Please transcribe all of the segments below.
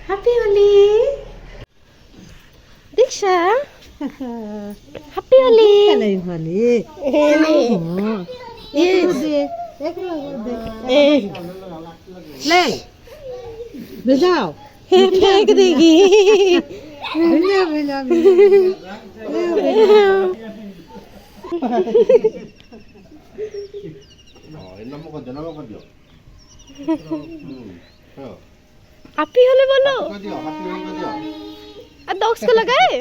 Happy Holi. Diksha. Happy Holi. Hello, Holi. Yes. ले भेजाओ फेंक देगी. भेजा भेजा हैप्पी होली बोलो. और डॉग्स को लगाए.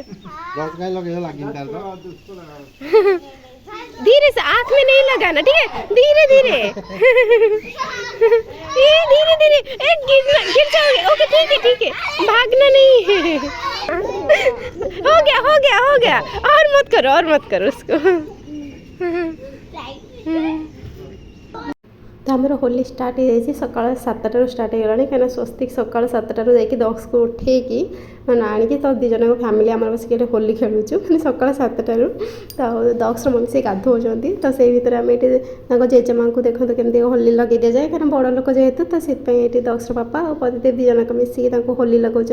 धीरे से आँख में नहीं लगाना, ठीक है? धीरे धीरे. ये धीरे धीरे. एक गिर जाओगे. ओके ठीक है. भागना नहीं. हो गया. और मत करो उसको. तो आमर होली स्टार्ट हो जाए सका 7टारू स्टार्ट हो गला कहीं स्वस्तिक सका 7टारू जाकि दक्ष को उठेकी मैंने आणिकी तो दिजन फैमिली आम बस होली खेलुचु मैंने सका 7टारू तो दक्ष मम्मी से गाधोती तो से भितर आम ये जेजेमा को देखो केमती होली लगे दि जाए कहीं बड़ लोक जेहेतु तो से दक्ष पापा और पतिदेव दिजनक मिसिकी होली लगाऊँ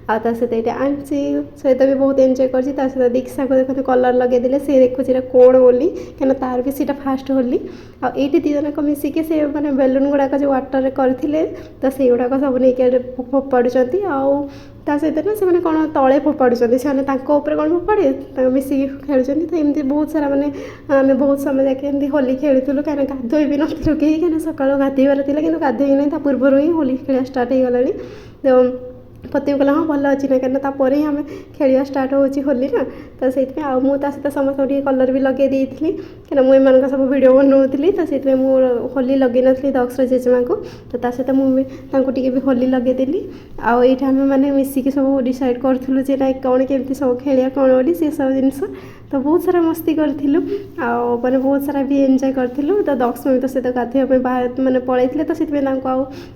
आता सहित ये आंसी सहित भी बहुत एंजॉय कर सहित दीक्षा को देखते कलर लगेदे सी देखुची कौन बोली कहीं तार भी सीटा फास्ट होली आईटी दिजनक मिसिकी से मैंने बेलून गुड़ाक जो वाटर करते तो से गुड़ाक सब नहीं फोपाड़ुंट सहित ना से कौन तले फोपाड़ुंट से कौन फोपाड़े मिसिकी खेलुं तो एमती बहुत सारा माने आम बहुत समय जाके होली खेलुलु कहीं गाधोई भी नु कहीं सका गाधोबार थी कि गाधोई ना पूर्व ही होली खेल स्टार्ट हो गला तो पति कहला हाँ भल अच्छी ना कहीं तापर ही आम खेल स्टार्ट होली ना तो से सहित समस्त कलर भी लगे देती कहीं मुझे सब वीडियो बनाऊली तो से होली लगे नी दक्ष जेजेमा को तो सहित मुझे भी होली लगेदेली आईटी आम मैंने मिसिकी सब डिसाइड करूँ जे ना कौन केमती सब खेलिया कौन बोली सी सब जिनस तो बहुत सारा मस्ती करूँ मैंने बहुत सारा भी एंजॉय करूँ तो दक्ष मम्मी तो सहित गाधोई मैंने पलैते तो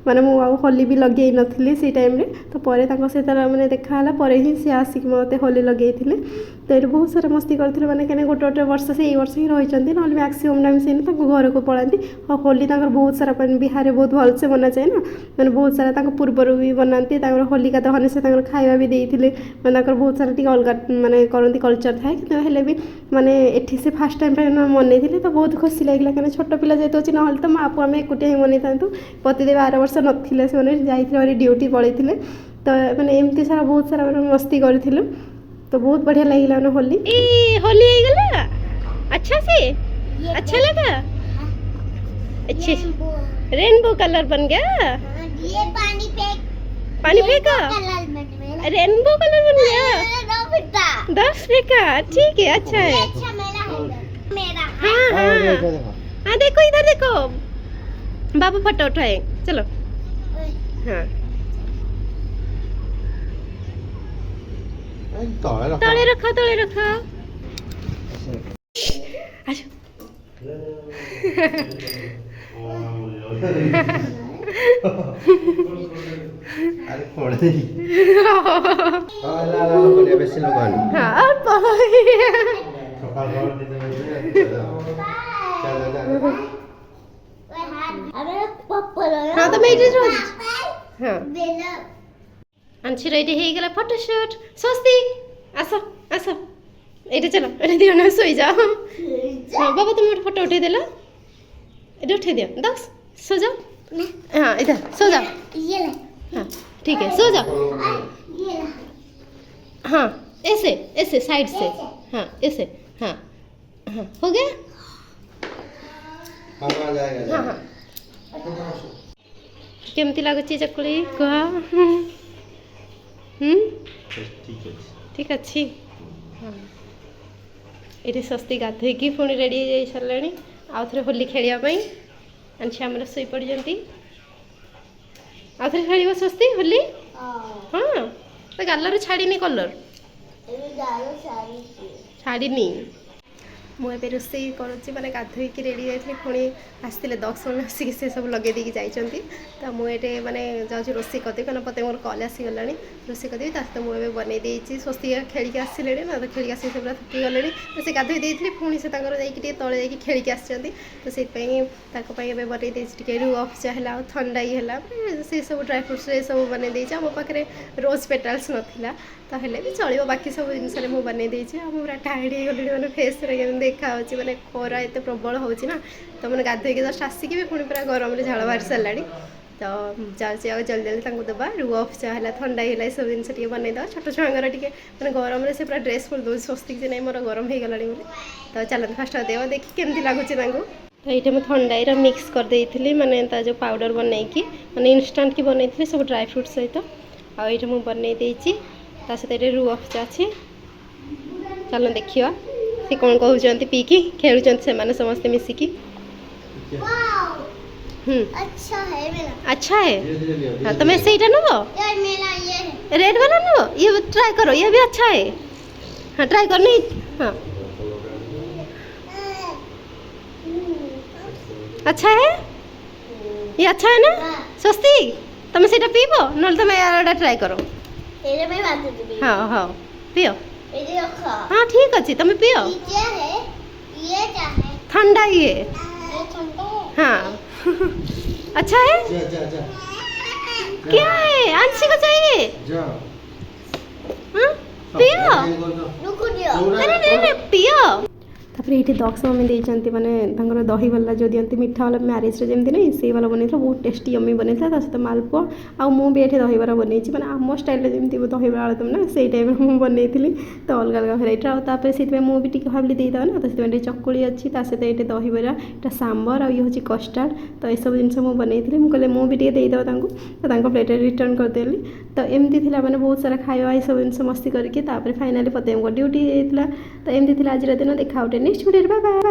मैंने होली भी लगे नी से टाइम तो पर सहित मैंने देखाला ही सी आसिक मत होली लगे तो ये बहुत सारा मस्ती करूँ मैंने कहीं गोटे गोटे वर्ष से यही वर्ष ही रही ना मैक्सीम टाइम से घर को पलांती और होली बहुत सारा बिहार में बहुत भलसे बना जाए ना मैंने बहुत सारा पूर्वर भी बनाती होलिका दहन से खाଇବା भी देते मैंने बहुत सारा टी अलग मानने करती कल्चर थाए कि भी मानने एठी से फास्ट टाइम मनई तो बहुत खुशी लगे कहीं छोट पिला जेहतु अच्छी ना तो माँ पुआ आम एकुटिया ही मनई था पतिदेव आर वर्ष नथिले से जाइए ड्यूटी पलैते तो मैंने एमती सारा बहुत सारा मस्ती करूँ तो बहुत बढ़िया लगे ना होली होली गला अच्छा से अच्छा लगा अच्छे रेनबो कलर बन गया ये पानी फेंका रेनबो कलर बन गया 10 फेंका ठीक है अच्छा है मेरा हाँ देखो इधर देखो बाबू फोटो उठाए चलो हाँ तले रखा अरे कोण ला बोले बेसी लोगन हाँ हाँ तो मैं हाँ आंची रेडी हो गला फोटोशूट स्वस्ति आस ये चलो ये दियो सोई जाओ हाँ बाबा तुम फोटो उठे देला ये उठे दियो दक्ष सो जाओ हाँ इधर सो जाओ हाँ ठीक है सो जाओ हाँ ऐसे साइड से हाँ ऐसे हाँ हो गया हाँ केमती लगुच चकुली कह ठीक अच्छी हाँ ये स्वस्ति गाधोईकी पुणी रेडी हो सारे आउ थे होली खेलवाई आंची आम शोई पड़ी आउ थे खेल स्वस्ति होली हाँ तो गालर छाड़नी कलर छाड़नी ମୁଁ ଏବେ ରୋଷେଇ କରୁଛି ମାନେ ଗାଧୋଇକି ରେଡ଼ି ଯାଇଥିଲି ପୁଣି ଆସିଥିଲେ 10 ଜଣ ଆସିକି ସେ ସବୁ ଲଗେଇ ଦେଇକି ଯାଇଛନ୍ତି ତ ମୁଁ ଏଠି ମାନେ ଯାଉଛି ରୋଷେଇ କରିଦେବି କାରଣ ମୋତେ ମୋର କଲ୍ ଆସିଗଲାଣି ରୋଷେଇ କରିଦେବି ତା ସହିତ ମୁଁ ଏବେ ବନେଇ ଦେଇଛି ସ୍ୱସ୍ତିକା ଖେଳିକି ଆସିଲେଣି ନା ତ ଖେଳିକି ଆସିକି ସେ ପୁରା ଥକିଗଲେଣି ତ ସେ ଗାଧୋଇ ଦେଇଥିଲି ପୁଣି ସେ ତାଙ୍କର ଯାଇକି ଟିକେ ତଳେ ଯାଇକି ଖେଳିକି ଆସିଛନ୍ତି ତ ସେଥିପାଇଁ ତାଙ୍କ ପାଇଁ ଏବେ ବନେଇ ଦେଇଛି ଟିକେ ରୁ ଅଫ୍ଚା ହେଲା ଆଉ ଥଣ୍ଡା ହେଲା ସେ ସବୁ ଡ୍ରାଏ ଫ୍ରୁଟ୍ସରେ ସବୁ ବନେଇ ଦେଇଛି ଆଉ ମୋ ପାଖରେ ରୋଜ୍ ପେଟାଲ୍ସ ନଥିଲା ତ ହେଲେ ବି ଚଳିବ ବାକି ସବୁ ଜିନିଷରେ ମୁଁ ବନେଇ ଦେଇଛି ଆଉ ମୁଁ ପୁରା ଟାୟାର୍ଡ଼ ହେଇଗଲିଣି ମାନେ ଫେସ୍ରେ କେମିତି ଦେଖାହେଉଛି ମାନେ ଖରା ଏତେ ପ୍ରବଳ ହେଉଛି ନା ତ ମାନେ ଗାଧୋଇକି ଜଷ୍ଟ ଆସିକି ବି ପୁଣି ପୁରା ଗରମରେ ଝାଳ ବାହାରି ସାରିଲାଣି ତ ଯାଉଛି ଆଉ ଜଲ୍ଦି ଜଲ୍ଦି ତାଙ୍କୁ ଦେବା ରୁ ଅଫ୍ଚା ହେଲା ଥଣ୍ଡା ହେଲା ଏସବୁ ଜିନିଷ ଟିକେ ବନେଇଦେବା ଛୋଟ ଛୁଆଙ୍କର ଟିକେ ମାନେ ଗରମରେ ସେ ପୁରା ଡ୍ରେସ୍ ଖୋଲି ଦେଉଛି ସ୍ୱସ୍ତିକ ଯେ ନାଇଁ ମୋର ଗରମ ହେଇଗଲାଣି ବୋଲି ତ ଚାଲନ୍ତୁ ଫାଷ୍ଟ ଦେବା ଦେଖି କେମିତି ଲାଗୁଛି ତାଙ୍କୁ ତ ଏଇଟା ମୁଁ ଥଣ୍ଡାଇର ମିକ୍ସ କରିଦେଇଥିଲି ମାନେ ତା ଯେଉଁ ପାଉଡ଼ର ବନେଇକି ମାନେ ଇନଷ୍ଟାଣ୍ଟ କି ବନେଇଥିଲି ସବୁ ଡ୍ରାଏ ଫ୍ରୁଟ୍ ସହିତ ଆଉ ଏଇଟା ମୁଁ ବନେଇ ଦେଇଛି ତା ସହିତ ଏଇଟା ରୁ ଅଫ୍ଚା ଅଛି ଚାଲ ଦେଖିବା ସେ କ'ଣ କହୁଛନ୍ତି ପିଇକି ଖେଳୁଛନ୍ତି ସେମାନେ ସମସ୍ତେ ମିଶିକି अच्छा है मेरा अच्छा है धीरे लियो, हाँ तो मैं सहीटा नब यार मेरा ये है रेड वाला नब ये ट्राई करो ये भी अच्छा है हाँ ट्राई करो नहीं हाँ अच्छा है ये अच्छा है ना स्वस्ति तुम से पीब ना तुम यार ट्राई करो तेरे में बात है हाँ हाँ पियो ये रखा हाँ ठीक अच्छे तुम पियो ये है ये क्या है ठंडा ये ये ठंडा है हाँ अच्छा है जा जा जा क्या है आंसी को चाहिए जा हाँ पियो रुको दियो अरे नहीं नहीं पियो ତାପରେ ଏଇଠି ଦକ୍ଷ ମମି ଦେଇଛନ୍ତି ମାନେ ତାଙ୍କର ଦହିବାଲା ଯେଉଁ ଦିଅନ୍ତି ମିଠା ବାଲା ମ୍ୟାରେଜ୍ରେ ଯେମିତି ନାହିଁ ସେଇ ବାଲା ବନେଇଥିଲା ବହୁତ ଟେଷ୍ଟି ୟମି ବନେଇଥିଲା ତା ସହିତ ମାଲପୁଆ ଆଉ ମୁଁ ବି ଏଠି ଦହିବରା ବନେଇଛି ମାନେ ଆମ ଷ୍ଟାଇଲ୍ରେ ଯେମିତି ଦହିବରା ଆଳୁଦମ୍ ନା ସେଇ ଟାଇପ୍ର ମୁଁ ବନେଇଥିଲି ତ ଅଲଗା ଅଲଗା ଭେରାଇଟିର ଆଉ ତାପରେ ସେଥିପାଇଁ ମୁଁ ବି ଟିକେ ଭାବିଲି ଦେଇଦେବା ନା ତ ସେଥିପାଇଁ ଟିକେ ଚକୁଳି ଅଛି ତା ସହିତ ଏଇଠି ଦହିବରା ଏଇଟା ସାମ୍ବର ଆଉ ଇଏ ହେଉଛି କଷ୍ଟାର୍ଡ଼ ତ ଏସବୁ ଜିନିଷ ମୁଁ ବନେଇଥିଲି ମୁଁ କହିଲେ ମୁଁ ବି ଟିକେ ଦେଇଦେବା ତାଙ୍କୁ ତ ତାଙ୍କ ପ୍ଲେଟ୍ରେ ରିଟର୍ନ କରିଦେଲି ତ ଏମିତି ଥିଲା ମାନେ ବହୁତ ସାରା ଖାଇବା ଏସବୁ ଜିନିଷ ମସ୍ତି କରିକି ତାପରେ ଫାଇନାଲି ପତେଇଙ୍କ ଡ୍ୟୁଟି ହେଇଥିଲା ତ ଏମିତି ଥିଲା ଆଜିର ଦିନ ଦେଖା ଗୋଟେ ନେକ୍ସଟ ଭିଡ଼ିଓରେ ବାଏ ବାଏ।